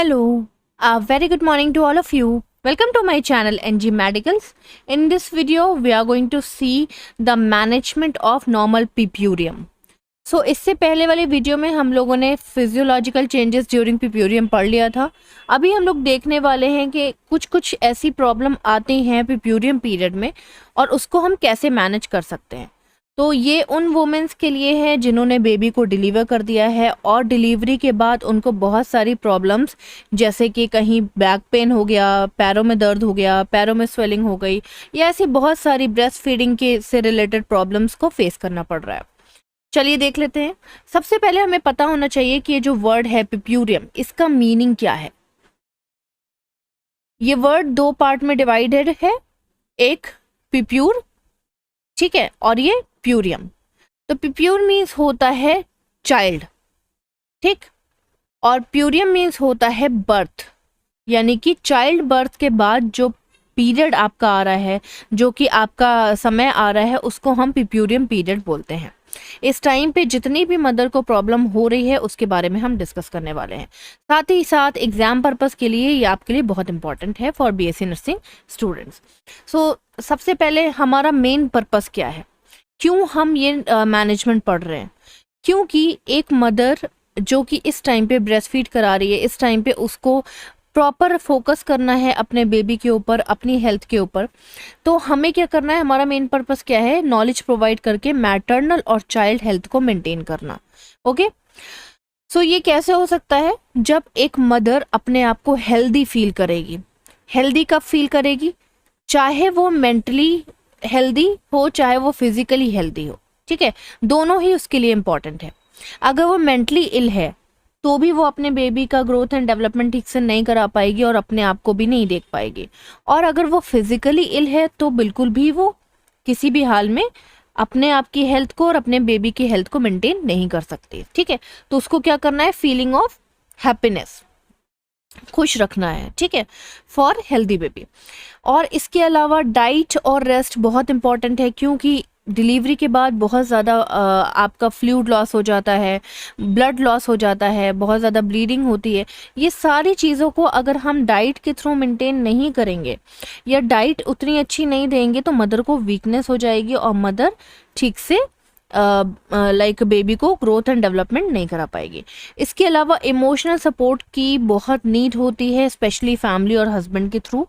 Hello, a very good morning to all of you. Welcome to my channel NG Medicals. In this video, we are going to see the management of normal purpurium. So इससे पहले वाले video में हम लोगों ने physiological changes during purpurium पढ़ लिया था। अभी हम लोग देखने वाले हैं कि कुछ ऐसी प्रॉब्लम आती हैं purpurium पीरियड में और उसको हम कैसे मैनेज कर सकते हैं। तो ये उन वुमेन्स के लिए है जिन्होंने बेबी को डिलीवर कर दिया है और डिलीवरी के बाद उनको बहुत सारी प्रॉब्लम्स जैसे कि कहीं बैक पेन हो गया, पैरों में दर्द हो गया, पैरों में स्वेलिंग हो गई या ऐसी बहुत सारी ब्रेस्ट फीडिंग के से रिलेटेड प्रॉब्लम्स को फेस करना पड़ रहा है। चलिए देख लेते हैं। सबसे पहले हमें पता होना चाहिए कि ये जो वर्ड है purpurium, इसका मीनिंग क्या है। ये वर्ड दो पार्ट में डिवाइडेड है, एक purpure, ठीक है, और ये प्यूरियम। तो purpure मीन्स होता है चाइल्ड, ठीक, और प्यूरियम मीन्स होता है बर्थ, यानी कि चाइल्ड बर्थ के बाद जो पीरियड आपका आ रहा है, जो कि आपका समय आ रहा है, उसको हम purpurium पीरियड बोलते हैं। इस टाइम पे जितनी भी मदर को प्रॉब्लम हो रही है उसके बारे में हम डिस्कस करने वाले हैं। साथ ही साथ एग्जाम पर्पस के लिए ये आपके लिए बहुत इंपॉर्टेंट है फॉर बीएससी नर्सिंग स्टूडेंट्स। सो सबसे पहले हमारा मेन पर्पस क्या है, क्यों हम ये मैनेजमेंट पढ़ रहे हैं। क्योंकि एक मदर जो कि इस टाइम पे ब्रेस्ट फीड करा रही है, इस टाइम पे उसको प्रॉपर फोकस करना है अपने बेबी के ऊपर, अपनी हेल्थ के ऊपर। तो हमें क्या करना है, हमारा मेन पर्पस क्या है, नॉलेज प्रोवाइड करके मैटरनल और चाइल्ड हेल्थ को मेंटेन करना। ओके, सो ये कैसे हो सकता है, जब एक मदर अपने आप को हेल्दी फील करेगी। हेल्दी कब फील करेगी, चाहे वो मेंटली हेल्दी हो चाहे वो फिजिकली हेल्दी हो, ठीक है, दोनों ही उसके लिए इम्पॉर्टेंट है। अगर वो मेंटली इल है तो भी वो अपने बेबी का ग्रोथ एंड डेवलपमेंट ठीक से नहीं करा पाएगी और अपने आप को भी नहीं देख पाएगी। और अगर वो फिजिकली इल है तो बिल्कुल भी वो किसी भी हाल में अपने आप की हेल्थ को और अपने बेबी की हेल्थ को मेंटेन नहीं कर सकती, ठीक है। तो उसको क्या करना है, फीलिंग ऑफ हैप्पीनेस, खुश रखना है, ठीक है, फॉर हेल्दी बेबी। और इसके अलावा डाइट और रेस्ट बहुत इंपॉर्टेंट है, क्योंकि डिलीवरी के बाद बहुत ज़्यादा आपका फ्लूइड लॉस हो जाता है, ब्लड लॉस हो जाता है, बहुत ज़्यादा ब्लीडिंग होती है। ये सारी चीज़ों को अगर हम डाइट के थ्रू मेंटेन नहीं करेंगे या डाइट उतनी अच्छी नहीं देंगे तो मदर को वीकनेस हो जाएगी और मदर ठीक से लाइक बेबी को ग्रोथ एंड डेवलपमेंट नहीं करा पाएगी। इसके अलावा इमोशनल सपोर्ट की बहुत नीड होती है, स्पेशली फैमिली और हस्बैंड के थ्रू।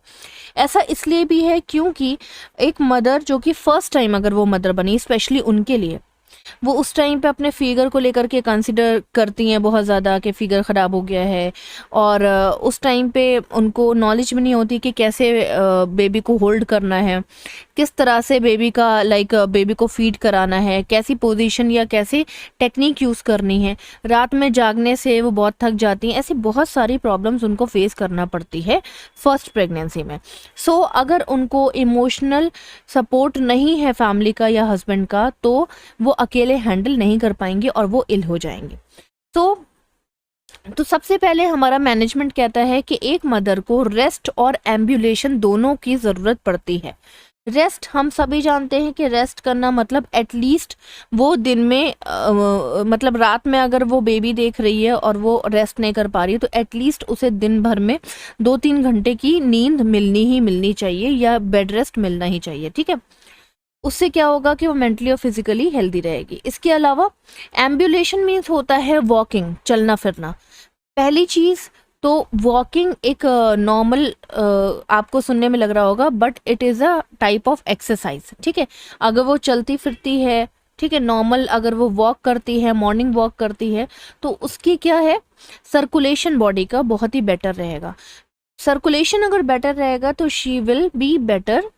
ऐसा इसलिए भी है क्योंकि एक मदर जो कि फर्स्ट टाइम अगर वो मदर बनी, स्पेशली उनके लिए, वो उस टाइम पे अपने फिगर को लेकर के कंसिडर करती हैं बहुत ज़्यादा कि फिगर ख़राब हो गया है, और उस टाइम पे उनको नॉलेज भी नहीं होती कि कैसे बेबी को होल्ड करना है, किस तरह से बेबी का बेबी को फीड कराना है, कैसी पोजीशन या कैसी टेक्निक यूज़ करनी है। रात में जागने से वो बहुत थक जाती हैं। ऐसी बहुत सारी प्रॉब्लम्स उनको फेस करना पड़ती है फर्स्ट प्रेगनेंसी में। सो अगर उनको इमोशनल सपोर्ट नहीं है फैमिली का या हस्बैंड का तो वो अकेले हैंडल नहीं कर पाएंगे और वो इल हो जाएंगे। तो सबसे पहले हमारा मैनेजमेंट कहता है कि एक मदर को रेस्ट और एम्बुलेशन दोनों की ज़रूरत पड़ती है। रेस्ट हम सभी जानते हैं कि रेस्ट करना मतलब एटलीस्ट वो दिन में मतलब रात में अगर वो बेबी देख रही है और वो रेस्ट नहीं कर पा रही है तो एटलीस्ट उसे दिन भर में 2-3 घंटे की नींद मिलनी चाहिए या बेड रेस्ट मिलना ही चाहिए, ठीक है। उससे क्या होगा कि वो मेंटली और फिजिकली हेल्दी रहेगी। इसके अलावा एम्बुलेशन मीन्स होता है वॉकिंग, चलना फिरना। पहली चीज़ तो वॉकिंग एक नॉर्मल आपको सुनने में लग रहा होगा, but it is a type of exercise, ठीक है। अगर वो चलती फिरती है, ठीक है, नॉर्मल अगर वो वॉक करती है, मॉर्निंग वॉक करती है, तो उसकी क्या है, सर्कुलेशन बॉडी का बहुत ही बेटर रहेगा। सर्कुलेशन अगर बेटर रहेगा तो she will be better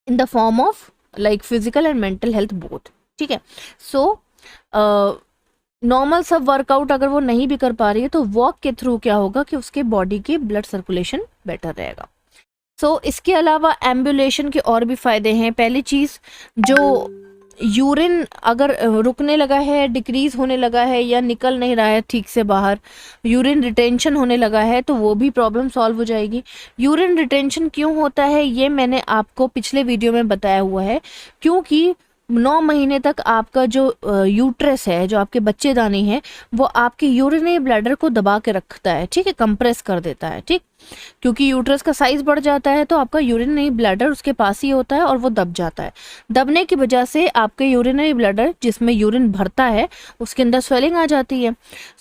in the form of like physical and mental health both, ठीक है। सो नॉर्मल सब वर्कआउट अगर वो नहीं भी कर पा रही है तो वॉक के थ्रू क्या होगा कि उसके बॉडी की ब्लड सर्कुलेशन बेटर रहेगा। सो इसके अलावा एम्बुलेशन के और भी फायदे हैं। पहली चीज़, जो यूरिन अगर रुकने लगा है, डिक्रीज होने लगा है या निकल नहीं रहा है ठीक से बाहर, यूरिन रिटेंशन होने लगा है, तो वो भी प्रॉब्लम सॉल्व हो जाएगी। यूरिन रिटेंशन क्यों होता है ये मैंने आपको पिछले वीडियो में बताया हुआ है, क्योंकि 9 महीने तक आपका जो यूट्रस है, जो आपके बच्चेदानी है, वो आपके यूरिनरी ब्लैडर को दबा के रखता है, ठीक है, कंप्रेस कर देता है, ठीक, क्योंकि यूट्रस का साइज बढ़ जाता है तो आपका यूरिनरी ब्लैडर उसके पास ही होता है और वो दब जाता है। दबने की वजह से आपके यूरिनरी ब्लैडर जिसमें यूरिन भरता है उसके अंदर स्वेलिंग आ जाती है।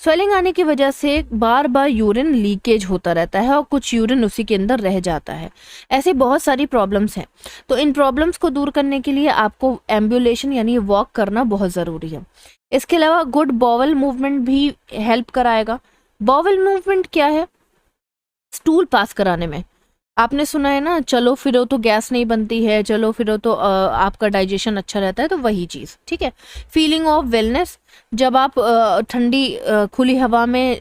स्वेलिंग आने की वजह से बार बार यूरिन लीकेज होता रहता है और कुछ यूरिन उसी के अंदर रह जाता है। ऐसी बहुत सारी प्रॉब्लम्स हैं। तो इन प्रॉब्लम्स को दूर करने के लिए आपको एम्बुलेशन यानी वॉक करना बहुत ज़रूरी है। इसके अलावा गुड बॉवल मूवमेंट भी हेल्प कराएगा। बॉवल मूवमेंट क्या है? स्टूल पास कराने में। आपने सुना है ना, चलो फिरो तो गैस नहीं बनती है, चलो फिरो तो आपका डाइजेशन अच्छा रहता है, तो वही चीज़, ठीक है। फीलिंग ऑफ वेलनेस, जब आप ठंडी खुली हवा में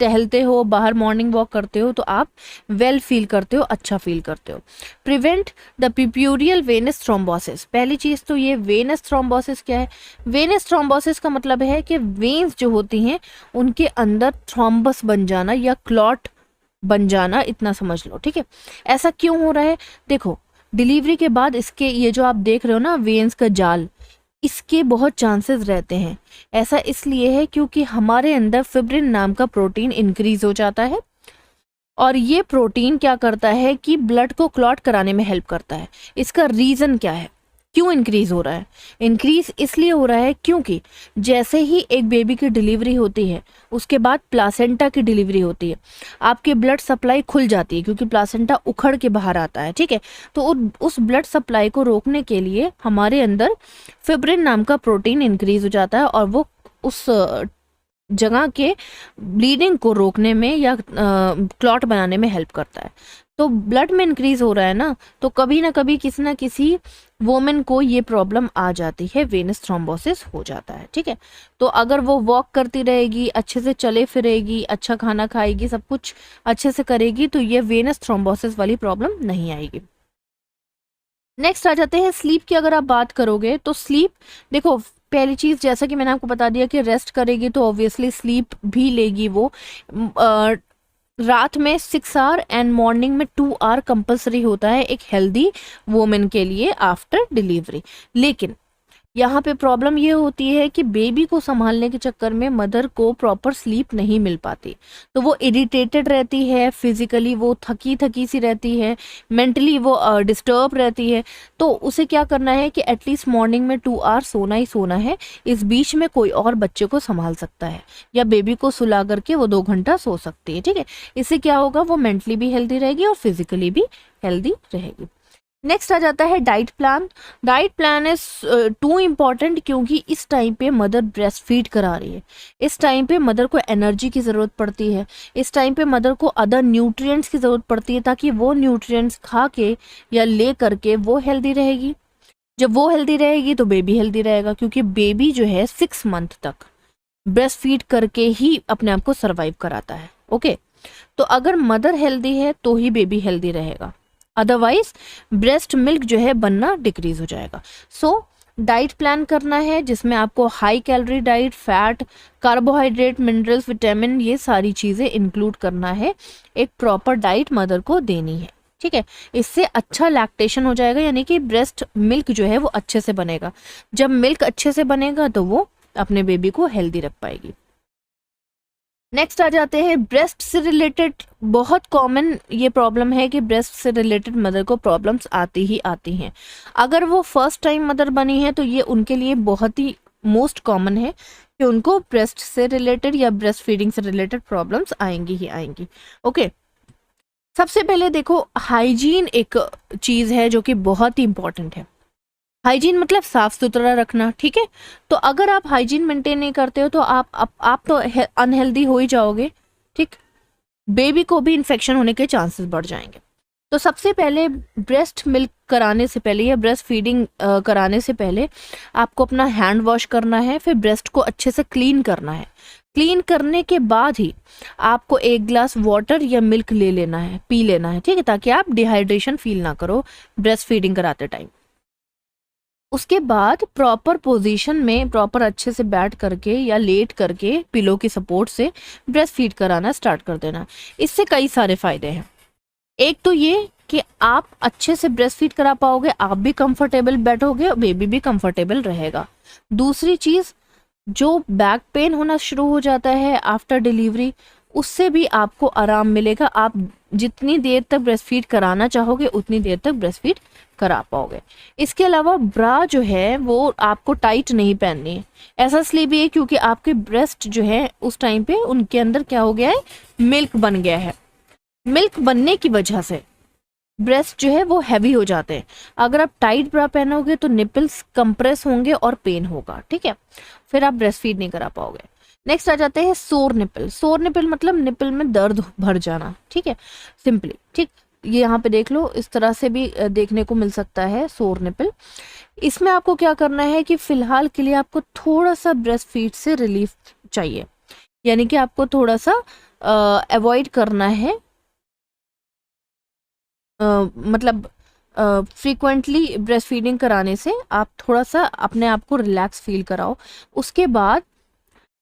टहलते हो, बाहर मॉर्निंग वॉक करते हो, तो आप वेल फील करते हो, अच्छा फील करते हो। Prevent the puerperal venous thrombosis. पहली चीज़ तो ये वेनस थ्रोम्बोसिस क्या है? वेनस थ्रोम्बोसिस का मतलब है कि वेन्स जो होती हैं उनके अंदर थ्रोम्बस बन जाना या क्लॉट बन जाना, इतना समझ लो, ठीक है। ऐसा क्यों हो रहा है? देखो, डिलीवरी के बाद इसके ये जो आप देख रहे हो ना वेन्स का जाल, इसके बहुत चांसेस रहते हैं। ऐसा इसलिए है क्योंकि हमारे अंदर फिब्रिन नाम का प्रोटीन इंक्रीज हो जाता है और ये प्रोटीन क्या करता है कि ब्लड को क्लॉट कराने में हेल्प करता है। इसका रीज़न क्या है, क्यों इंक्रीज हो रहा है? इंक्रीज इसलिए हो रहा है क्योंकि जैसे ही एक बेबी की डिलीवरी होती है उसके बाद प्लासेंटा की डिलीवरी होती है, आपकी ब्लड सप्लाई खुल जाती है क्योंकि प्लासेंटा उखड़ के बाहर आता है, ठीक है। तो उस ब्लड सप्लाई को रोकने के लिए हमारे अंदर फिब्रिन नाम का प्रोटीन इंक्रीज हो जाता है और वो उस जगह के ब्लीडिंग को रोकने में या क्लॉट बनाने में हेल्प करता है। तो ब्लड में इंक्रीज हो रहा है ना, तो कभी ना कभी किसी ना किसी वोमेन को ये प्रॉब्लम आ जाती है, वेनस थ्रोम्बोसिस हो जाता है, ठीक है। तो अगर वो वॉक करती रहेगी, अच्छे से चले फिरेगी, अच्छा खाना खाएगी, सब कुछ अच्छे से करेगी, तो ये वेनस थ्रोम्बोसिस वाली प्रॉब्लम नहीं आएगी। नेक्स्ट आ जाते हैं स्लीप की। अगर आप बात करोगे तो स्लीप, देखो पहली चीज़ जैसा कि मैंने आपको बता दिया कि रेस्ट करेगी तो ऑब्वियसली स्लीप भी लेगी वो। रात में 6 आवर एंड मॉर्निंग में 2 आवर कंपलसरी होता है एक हेल्दी वुमेन के लिए आफ्टर डिलीवरी। लेकिन यहाँ पे प्रॉब्लम ये होती है कि बेबी को संभालने के चक्कर में मदर को प्रॉपर स्लीप नहीं मिल पाती, तो वो इरिटेटेड रहती है, फिजिकली वो थकी थकी सी रहती है, मेंटली वो डिस्टर्ब रहती है। तो उसे क्या करना है कि एटलीस्ट मॉर्निंग में 2 आवर सोना ही सोना है। इस बीच में कोई और बच्चे को संभाल सकता है या बेबी को सुला करके वो 2 घंटा सो सकती है, ठीक है। इससे क्या होगा, वो मेंटली भी हेल्दी रहेगी और फिजिकली भी हेल्दी रहेगी। नेक्स्ट आ जाता है diet plan. Diet plan is too important क्योंकि इस टाइम पे मदर ब्रेस्ट फीड करा रही है, इस टाइम पे मदर को एनर्जी की ज़रूरत पड़ती है, इस टाइम पे मदर को अदर न्यूट्रिएंट्स की ज़रूरत पड़ती है ताकि वो न्यूट्रिएंट्स खा के या ले करके वो हेल्दी रहेगी। जब वो हेल्दी रहेगी तो बेबी हेल्दी रहेगा, क्योंकि बेबी जो है 6 मंथ तक ब्रेस्ट फीड करके ही अपने आप को सर्वाइव कराता है, ओके। तो अगर मदर हेल्दी है तो ही बेबी हेल्दी रहेगा, अदरवाइज ब्रेस्ट मिल्क जो है बनना डिक्रीज हो जाएगा। सो डाइट प्लान करना है जिसमें आपको high calorie diet, fat, carbohydrate, minerals, vitamin, ये सारी चीज़ें इंक्लूड करना है। एक प्रॉपर डाइट मदर को देनी है, ठीक है। इससे अच्छा लैक्टेशन हो जाएगा, यानी कि ब्रेस्ट मिल्क जो है वो अच्छे से बनेगा। जब मिल्क अच्छे से बनेगा तो वो अपने बेबी को हेल्दी रख पाएगी। नेक्स्ट आ जाते हैं ब्रेस्ट से रिलेटेड। बहुत कॉमन ये प्रॉब्लम है कि ब्रेस्ट से रिलेटेड मदर को प्रॉब्लम्स आती ही आती हैं। अगर वो फर्स्ट टाइम मदर बनी है तो ये उनके लिए बहुत ही मोस्ट कॉमन है कि उनको ब्रेस्ट से रिलेटेड या ब्रेस्ट फीडिंग से रिलेटेड प्रॉब्लम्स आएंगी ही आएंगी, ओके। सबसे पहले देखो, हाइजीन एक चीज़ है जो कि बहुत ही इंपॉर्टेंट है। हाइजीन मतलब साफ सुथरा रखना, ठीक है। तो अगर आप हाइजीन मेंटेन नहीं करते हो तो आप तो अनहेल्दी हो ही जाओगे, ठीक। बेबी को भी इन्फेक्शन होने के चांसेस बढ़ जाएंगे। तो सबसे पहले ब्रेस्ट मिल्क कराने से पहले या ब्रेस्ट फीडिंग कराने से पहले आपको अपना हैंड वॉश करना है, फिर ब्रेस्ट को अच्छे से क्लीन करना है। क्लीन करने के बाद ही आपको 1 ग्लास वाटर या मिल्क ले लेना है, पी लेना है, ठीक है, ताकि आप डिहाइड्रेशन फील ना करो ब्रेस्ट फीडिंग कराते टाइम। उसके बाद प्रॉपर पोजीशन में प्रॉपर अच्छे से बैठ करके या लेट करके पिलो की सपोर्ट से ब्रेस्ट फीड कराना स्टार्ट कर देना। इससे कई सारे फायदे हैं। एक तो ये कि आप अच्छे से ब्रेस्ट फीड करा पाओगे, आप भी कंफर्टेबल बैठोगे और बेबी भी कंफर्टेबल रहेगा। दूसरी चीज़, जो बैक पेन होना शुरू हो जाता है आफ्टर डिलीवरी, उससे भी आपको आराम मिलेगा। आप जितनी देर तक ब्रेस्ट फीड कराना चाहोगे उतनी देर तक ब्रेस्ट फीड करा पाओगे। इसके अलावा ब्रा जो है वो आपको टाइट नहीं पहननी है। ऐसा इसलिए भी है क्योंकि आपके ब्रेस्ट जो है उस टाइम पे उनके अंदर क्या हो गया है, मिल्क बन गया है। मिल्क बनने की वजह से ब्रेस्ट जो है वो हैवी हो जाते हैं। अगर आप टाइट ब्रा पहनोगे तो निपल्स कंप्रेस होंगे और पेन होगा, ठीक है, फिर आप ब्रेस्ट फीड नहीं करा पाओगे। नेक्स्ट आ जाते हैं सोर निपल। सोर निपल मतलब निपल में दर्द भर जाना, ठीक है, सिंपली, ठीक। ये यहाँ पे देख लो, इस तरह से भी देखने को मिल सकता है सोर निपल। इसमें आपको क्या करना है कि फिलहाल के लिए आपको थोड़ा सा ब्रेस्ट फीड से रिलीफ चाहिए, यानी कि आपको थोड़ा सा अवॉइड करना है, मतलब फ्रीक्वेंटली ब्रेस्ट फीडिंग कराने से आप थोड़ा सा अपने आप को रिलैक्स फील कराओ। उसके बाद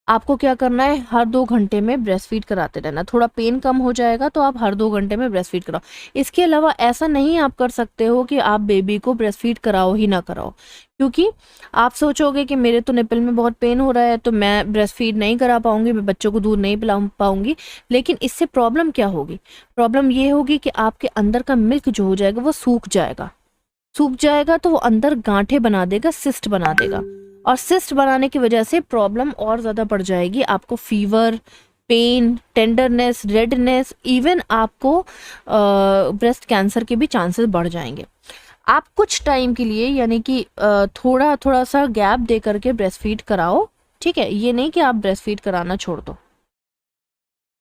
आपको क्या करना है, हर 2 घंटे में ब्रेस्ट फीड कराते रहना। थोड़ा पेन कम हो जाएगा तो आप हर 2 घंटे में ब्रेस्ट फीड कराओ। इसके अलावा ऐसा नहीं आप कर सकते हो कि आप बेबी को ब्रेस्ट फीड कराओ ही ना कराओ, क्योंकि आप सोचोगे कि मेरे तो निपल में बहुत पेन हो रहा है तो मैं ब्रेस्ट फीड नहीं करा पाऊंगी, मैं बच्चों को दूध नहीं पिला पाऊंगी। लेकिन इससे प्रॉब्लम क्या होगी, प्रॉब्लम ये होगी कि आपके अंदर का मिल्क जो हो जाएगा वो सूख जाएगा। सूख जाएगा तो वो अंदर गांठे बना देगा, सिस्ट बना देगा, और सिस्ट बनाने की वजह से प्रॉब्लम और ज़्यादा बढ़ जाएगी। आपको fever, pain, tenderness, redness, even आपको ब्रेस्ट कैंसर के भी चांसेस बढ़ जाएंगे। आप कुछ टाइम के लिए यानी कि थोड़ा थोड़ा सा गैप दे करके ब्रेस्ट फीड कराओ, ठीक है, ये नहीं कि आप ब्रेस्ट फीड कराना छोड़ दो।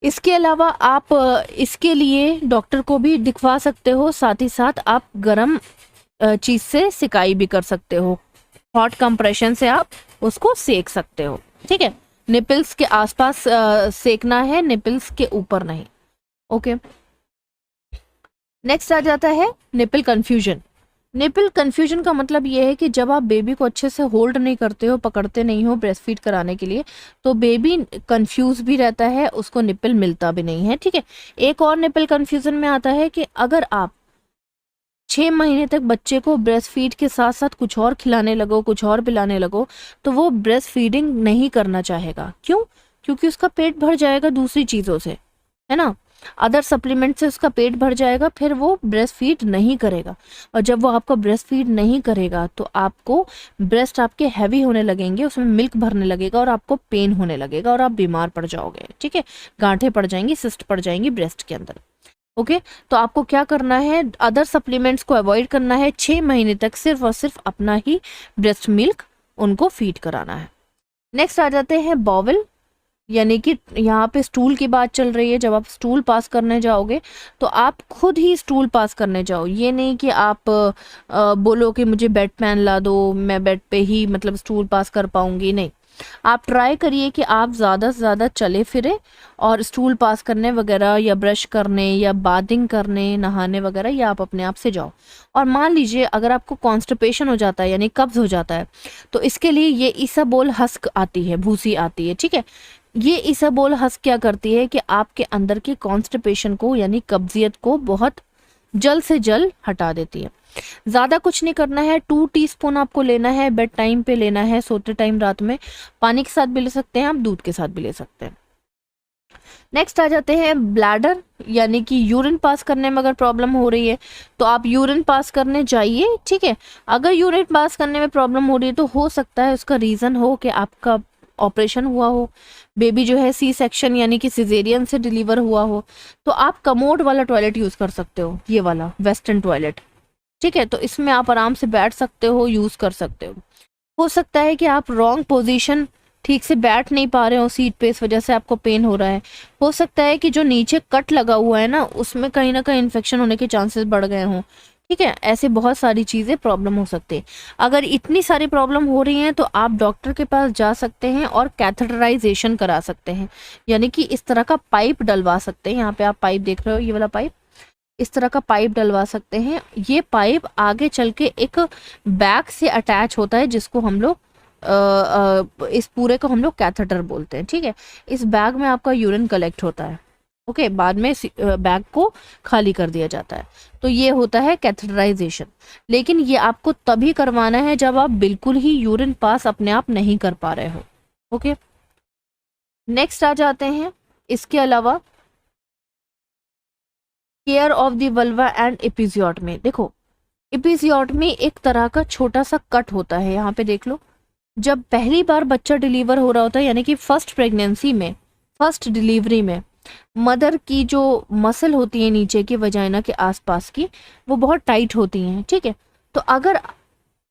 इसके अलावा आप इसके लिए डॉक्टर को भी दिखवा सकते हो, साथ ही साथ आप गर्म चीज़ से सिकाई भी कर सकते हो। हॉट कंप्रेशन से आप उसको सेक सकते हो, ठीक है। निपल्स के आसपास सेकना है, निपल्स के ऊपर नहीं, ओके। नेक्स्ट आ जाता है निपल कंफ्यूजन। निपल कंफ्यूजन का मतलब ये है कि जब आप बेबी को अच्छे से होल्ड नहीं करते हो, पकड़ते नहीं हो ब्रेस्ट फीड कराने के लिए, तो बेबी कंफ्यूज भी रहता है, उसको निपल मिलता भी नहीं है, ठीक है। एक और निपल कंफ्यूजन में आता है कि अगर आप 6 महीने तक बच्चे को ब्रेस्ट फीड के साथ साथ कुछ और खिलाने लगो, कुछ और पिलाने लगो, तो वो ब्रेस्ट फीडिंग नहीं करना चाहेगा। क्यों? क्योंकि उसका पेट भर जाएगा दूसरी चीज़ों से, है ना, अदर सप्लीमेंट से उसका पेट भर जाएगा, फिर वो ब्रेस्ट फीड नहीं करेगा। और जब वो आपका ब्रेस्ट फीड नहीं करेगा तो आपको ब्रेस्ट आपके हैवी होने लगेंगे, उसमें मिल्क भरने लगेगा और आपको पेन होने लगेगा और आप बीमार पड़ जाओगे, ठीक है, गांठें पड़ जाएंगी, सिस्ट पड़ जाएंगी ब्रेस्ट के अंदर, ओके। तो आपको क्या करना है, अदर सप्लीमेंट्स को अवॉइड करना है, 6 महीने तक सिर्फ और सिर्फ अपना ही ब्रेस्ट मिल्क उनको फीड कराना है। नेक्स्ट आ जाते हैं बाउल, यानी कि यहाँ पे स्टूल की बात चल रही है। जब आप स्टूल पास करने जाओगे तो आप खुद ही स्टूल पास करने जाओ, ये नहीं कि आप बोलो कि मुझे बेड पैन ला दो, मैं बेड पे ही मतलब स्टूल पास कर पाऊंगी, नहीं। आप ट्राई करिए कि आप ज़्यादा से ज़्यादा चले फिरे और स्टूल पास करने वगैरह या ब्रश करने या बाथिंग करने, नहाने वगैरह, या आप अपने आप से जाओ। और मान लीजिए अगर आपको कॉन्स्टिपेशन हो जाता है, यानी कब्ज हो जाता है, तो इसके लिए ये ईसाबोल हस्क आती है, भूसी आती है, ठीक है। ये ईसाबोल हस्क क्या करती है कि आपके अंदर की कॉन्स्टिपेशन को यानी कब्जियत को बहुत जल्द से जल्द हटा देती है। ज़्यादा कुछ नहीं करना है, 2 टीस्पून आपको लेना है, बेड टाइम पे लेना है, सोते टाइम रात में। पानी के साथ भी ले सकते हैं आप, दूध के साथ भी ले सकते हैं। नेक्स्ट आ जाते हैं ब्लैडर, यानी कि यूरिन पास करने में अगर प्रॉब्लम हो रही है तो आप यूरिन पास करने जाइए, ठीक है। अगर यूरिन पास करने में प्रॉब्लम हो रही है तो हो सकता है उसका रीज़न हो कि आपका ऑपरेशन हुआ हो, बेबी जो है सी सेक्शन यानी कि सिजेरियन से डिलीवर हुआ हो, तो आप कमोड वाला टॉयलेट यूज़ कर सकते हो, ये वाला वेस्टर्न टॉयलेट, ठीक है। तो इसमें आप आराम से बैठ सकते हो, यूज़ कर सकते हो सकता है कि आप रॉन्ग पोजीशन, ठीक से बैठ नहीं पा रहे हो सीट पे, इस वजह से आपको पेन हो रहा है। हो सकता है कि जो नीचे कट लगा हुआ है ना, उसमें कहीं ना कहीं इन्फेक्शन होने के चांसेस बढ़ गए हों, ठीक है। ऐसे बहुत सारी चीज़ें प्रॉब्लम हो सकती है। अगर इतनी सारी प्रॉब्लम हो रही हैं तो आप डॉक्टर के पास जा सकते हैं और कैथेटराइजेशन करा सकते हैं, यानी कि इस तरह का पाइप डलवा सकते हैं। यहाँ पे आप पाइप देख रहे हो, ये वाला पाइप, इस तरह का पाइप डलवा सकते हैं। ये पाइप आगे चल के एक बैग से अटैच होता है, जिसको हम लोग इस पूरे को हम लोग कैथेटर बोलते हैं, ठीक है। इस बैग में आपका यूरिन कलेक्ट होता है, ओके, बाद में बैग को खाली कर दिया जाता है। तो ये होता है कैथेटराइजेशन, लेकिन ये आपको तभी करवाना है जब आप बिल्कुल ही यूरिन पास अपने आप नहीं कर पा रहे हो। ओके, नेक्स्ट आ जाते हैं इसके अलावा care of the vulva and episiotomy. देखो, एपिजियोटमी एक तरह का छोटा सा कट होता है, यहाँ पे देख लो। जब पहली बार बच्चा डिलीवर हो रहा होता है, यानी कि फर्स्ट प्रेगनेंसी में, फर्स्ट डिलीवरी में, मदर की जो मसल होती है नीचे की वजाइना के आसपास की, वो बहुत टाइट होती हैं, ठीक है। तो अगर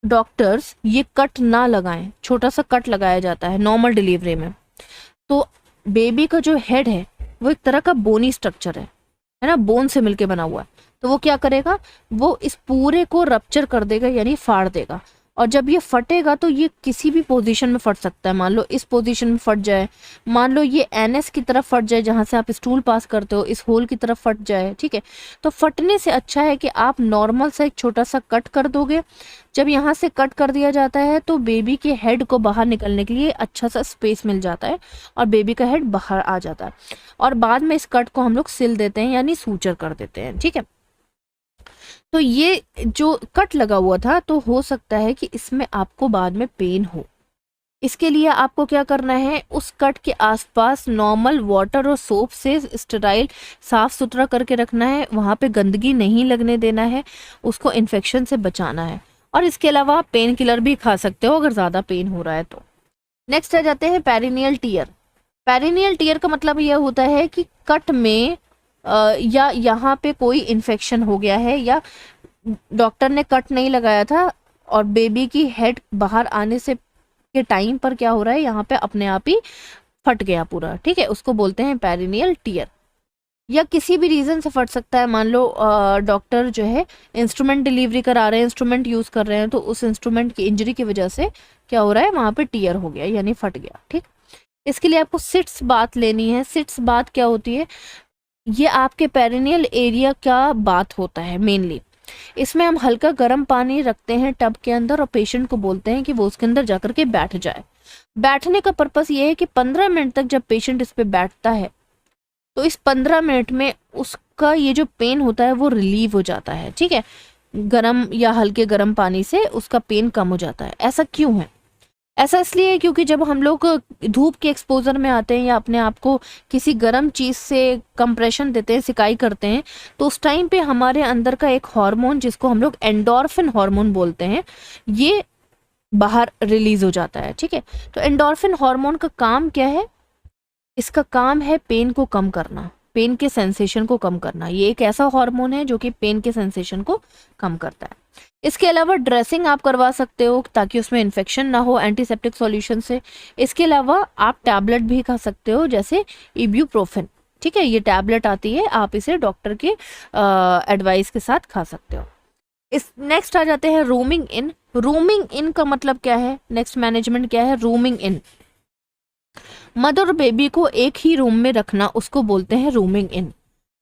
डॉक्टर्स ये कट ना लगाएं, छोटा सा कट लगाया जाता है नॉर्मल डिलीवरी में, तो बेबी का जो हेड है वो एक तरह का बोनी स्ट्रक्चर है ना, बोन से मिलके बना हुआ है। तो वो क्या करेगा, वो इस पूरे को रप्चर कर देगा, यानी फाड़ देगा। और जब ये फटेगा तो ये किसी भी पोजीशन में फट सकता है। मान लो इस पोजीशन में फट जाए, मान लो ये एनएस की तरफ फट जाए, जहाँ से आप स्टूल पास करते हो, इस होल की तरफ फट जाए, ठीक है। तो फटने से अच्छा है कि आप नॉर्मल सा एक छोटा सा कट कर दोगे। जब यहाँ से कट कर दिया जाता है तो बेबी के हेड को बाहर निकलने के लिए अच्छा सा स्पेस मिल जाता है और बेबी का हेड बाहर आ जाता है। और बाद में इस कट को हम लोग सिल देते हैं, यानी सूचर कर देते हैं, ठीक है। तो ये जो कट लगा हुआ था, तो हो सकता है कि इसमें आपको बाद में पेन हो। इसके लिए आपको क्या करना है, उस कट के आसपास नॉर्मल वाटर और सोप से स्टेराइल साफ सुथरा करके रखना है, वहाँ पे गंदगी नहीं लगने देना है, उसको इन्फेक्शन से बचाना है। और इसके अलावा आप पेन किलर भी खा सकते हो अगर ज़्यादा पेन हो रहा है तो। नेक्स्ट आ जाते हैं पेरिनियल टीयर। पेरिनियल टीयर का मतलब यह होता है कि कट में या यहाँ पे कोई इन्फेक्शन हो गया है, या डॉक्टर ने कट नहीं लगाया था और बेबी की हेड बाहर आने से के टाइम पर क्या हो रहा है, यहाँ पे अपने आप ही फट गया पूरा, ठीक है। उसको बोलते हैं पेरिनियल टीयर। या किसी भी रीज़न से फट सकता है। मान लो डॉक्टर जो है इंस्ट्रूमेंट डिलीवरी करा रहे हैं, इंस्ट्रूमेंट यूज़ कर रहे हैं, तो उस इंस्ट्रूमेंट की इंजरी की वजह से क्या हो रहा है, वहाँ पे टीयर हो गया, यानी फट गया, ठीक। इसके लिए आपको सिट्स बात लेनी है। सिट्स बात क्या होती है, ये आपके पेरिनियल एरिया का बात होता है मेनली। इसमें हम हल्का गर्म पानी रखते हैं टब के अंदर और पेशेंट को बोलते हैं कि वो उसके अंदर जाकर के बैठ जाए। बैठने का पर्पस ये है कि 15 मिनट तक जब पेशेंट इस पे बैठता है तो इस 15 मिनट में उसका ये जो पेन होता है वो रिलीव हो जाता है, ठीक है। गर्म या हल्के गर्म पानी से उसका पेन कम हो जाता है। ऐसा क्यों है? ऐसा इसलिए है क्योंकि जब हम लोग धूप के एक्सपोजर में आते हैं या अपने आप को किसी गर्म चीज़ से कंप्रेशन देते हैं, सिकाई करते हैं, तो उस टाइम पे हमारे अंदर का एक हार्मोन जिसको हम लोग एंडोर्फिन हार्मोन बोलते हैं, ये बाहर रिलीज हो जाता है, ठीक है। तो एंडोर्फिन हार्मोन का काम क्या है? इसका काम है पेन को कम करना, पेन के सेंसेशन को कम करना। ये एक ऐसा हार्मोन है जो कि पेन के सेंसेशन को कम करता है। इसके अलावा ड्रेसिंग आप करवा सकते हो ताकि उसमें इन्फेक्शन ना हो एंटीसेप्टिक सॉल्यूशन से। इसके अलावा आप टैबलेट भी खा सकते हो, जैसे इब्यूप्रोफेन, ठीक है। ये टैबलेट आती है, आप इसे डॉक्टर के एडवाइस के साथ खा सकते हो। इस नेक्स्ट आ जाते हैं रूमिंग इन। रूमिंग इन का मतलब क्या है, नेक्स्ट मैनेजमेंट क्या है? रूमिंग इन, मदर और बेबी को एक ही रूम में रखना, उसको बोलते हैं रूमिंग इन।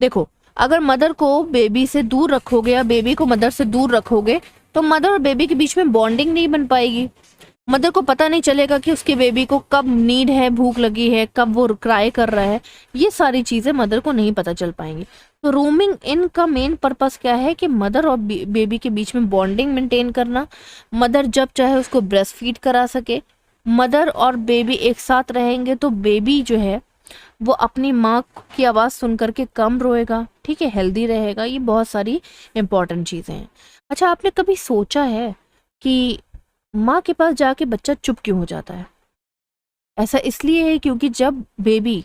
देखो, अगर मदर को बेबी से दूर रखोगे या बेबी को मदर से दूर रखोगे तो मदर और बेबी के बीच में बॉन्डिंग नहीं बन पाएगी। मदर को पता नहीं चलेगा कि उसके बेबी को कब नीड है, भूख लगी है, कब वो क्राई कर रहा है, ये सारी चीज़ें मदर को नहीं पता चल पाएंगी। तो रूमिंग इन का मेन पर्पस क्या है कि मदर और बेबी के बीच में बॉन्डिंग मेंटेन करना, मदर जब चाहे उसको ब्रेस्ट फीड करा सके। मदर और बेबी एक साथ रहेंगे तो बेबी जो है वो अपनी माँ की आवाज़ सुन करके कम रोएगा, ठीक है, हेल्दी रहेगा। ये बहुत सारी इंपॉर्टेंट चीज़ें हैं। अच्छा, आपने कभी सोचा है कि माँ के पास जाके बच्चा चुप क्यों हो जाता है? ऐसा इसलिए है क्योंकि जब बेबी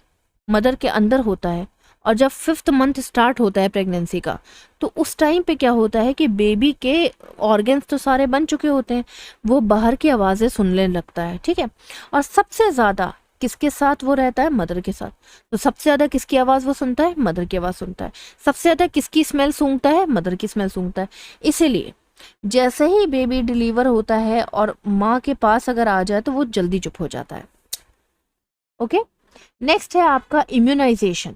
मदर के अंदर होता है और जब 5th मंथ स्टार्ट होता है प्रेगनेंसी का, तो उस टाइम पे क्या होता है कि बेबी के ऑर्गन्स तो सारे बन चुके होते हैं, वो बाहर की आवाज़ें सुनने लगता है, ठीक है। और सबसे ज़्यादा किसके साथ वो रहता है? मदर के साथ। तो सबसे ज़्यादा किसकी आवाज़ वो सुनता है? मदर की आवाज़ सुनता है। सबसे ज़्यादा किसकी स्मेल सूंघता है? मदर की स्मेल सूंघता है। इसीलिए जैसे ही बेबी डिलीवर होता है और माँ के पास अगर आ जाए तो वो जल्दी चुप हो जाता है। ओके, नेक्स्ट है आपका इम्यूनाइजेशन।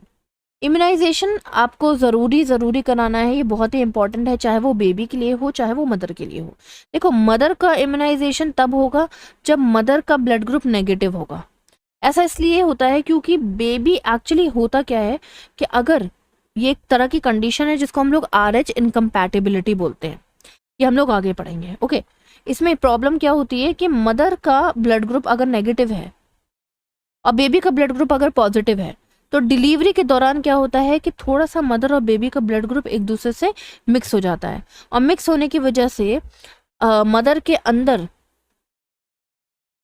इम्यूनाइजेशन आपको ज़रूरी कराना है, ये बहुत ही इंपॉर्टेंट है, चाहे वो बेबी के लिए हो चाहे वो मदर के लिए हो। देखो, मदर का इम्यूनाइजेशन तब होगा जब मदर का ब्लड ग्रुप नेगेटिव होगा। ऐसा इसलिए होता है क्योंकि बेबी एक्चुअली होता क्या है कि अगर ये एक तरह की कंडीशन है जिसको हम लोग RH इनकम्पैटिबिलिटी बोलते हैं, ये हम लोग आगे पढ़ेंगे। ओके, इसमें प्रॉब्लम क्या होती है कि मदर का ब्लड ग्रुप अगर नेगेटिव है और बेबी का ब्लड ग्रुप अगर पॉजिटिव है तो डिलीवरी के दौरान क्या होता है कि थोड़ा सा मदर और बेबी का ब्लड ग्रुप एक दूसरे से मिक्स हो जाता है, और मिक्स होने की वजह से मदर के अंदर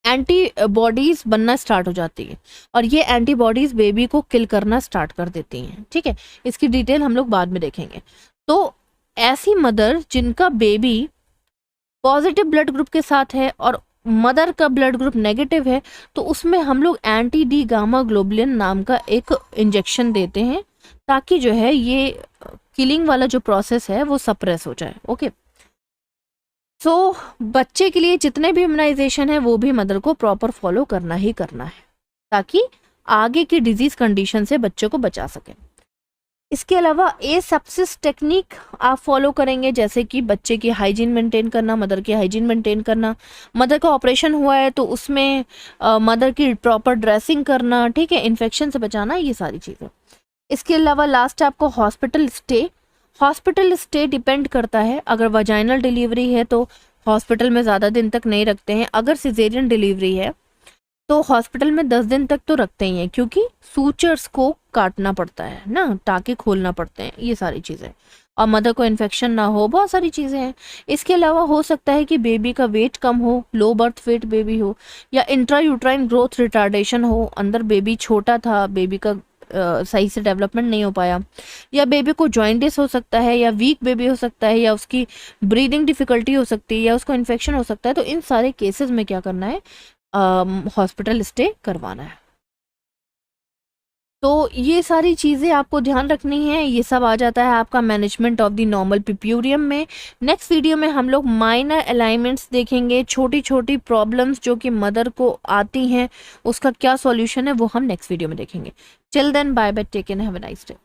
एंटीबॉडीज बनना स्टार्ट हो जाती है, और ये एंटीबॉडीज बेबी को किल करना स्टार्ट कर देती हैं। ठीक है, इसकी डिटेल हम लोग बाद में देखेंगे। तो ऐसी मदर जिनका बेबी पॉजिटिव ब्लड ग्रुप के साथ है और मदर का ब्लड ग्रुप नेगेटिव है, तो उसमें हम लोग एंटी डी गामा ग्लोबुलिन नाम का एक इंजेक्शन देते हैं ताकि जो है ये किलिंग वाला जो प्रोसेस है वो सप्रेस हो जाए। ओके, सो बच्चे के लिए जितने भी इम्यूनाइजेशन है वो भी मदर को प्रॉपर फॉलो करना ही करना है ताकि आगे की डिजीज कंडीशन से बच्चे को बचा सके। इसके अलावा एसेप्सिस टेक्निक आप फॉलो करेंगे, जैसे कि बच्चे की हाइजीन मेंटेन करना, मदर की हाइजीन मेंटेन करना, मदर का ऑपरेशन हुआ है तो उसमें मदर की प्रॉपर ड्रेसिंग करना, ठीक है, इन्फेक्शन से बचाना, ये सारी चीज़ें। इसके अलावा लास्ट आपको हॉस्पिटल स्टे डिपेंड करता है। अगर वजाइनल डिलीवरी है तो हॉस्पिटल में ज़्यादा दिन तक नहीं रखते हैं, अगर सिजेरियन डिलीवरी है तो हॉस्पिटल में 10 दिन तक तो रखते ही हैं क्योंकि सूचर्स को काटना पड़ता है ना, टाँके खोलना पड़ते हैं, ये सारी चीज़ें, और मदर को इन्फेक्शन ना हो, बहुत सारी चीज़ें हैं। इसके अलावा हो सकता है कि बेबी का वेट कम हो, लो बर्थ वेट बेबी हो, या इंट्रा यूट्राइन ग्रोथ रिटार्डेशन हो, अंदर बेबी छोटा था, बेबी का सही से डेवलपमेंट नहीं हो पाया, या बेबी को जॉइंटिस हो सकता है, या वीक बेबी हो सकता है, या उसकी ब्रीदिंग डिफिकल्टी हो सकती है, या उसको इन्फेक्शन हो सकता है। तो इन सारे केसेस में क्या करना है, हॉस्पिटल स्टे करवाना है। तो ये सारी चीज़ें आपको ध्यान रखनी है। ये सब आ जाता है आपका मैनेजमेंट ऑफ द नॉर्मल पिप्यूरियम में। नेक्स्ट वीडियो में हम लोग माइनर अलाइनमेंट्स देखेंगे, छोटी छोटी प्रॉब्लम्स जो कि मदर को आती हैं, उसका क्या सॉल्यूशन है वो हम नेक्स्ट वीडियो में देखेंगे। Till then bye bye, take care, have a nice day.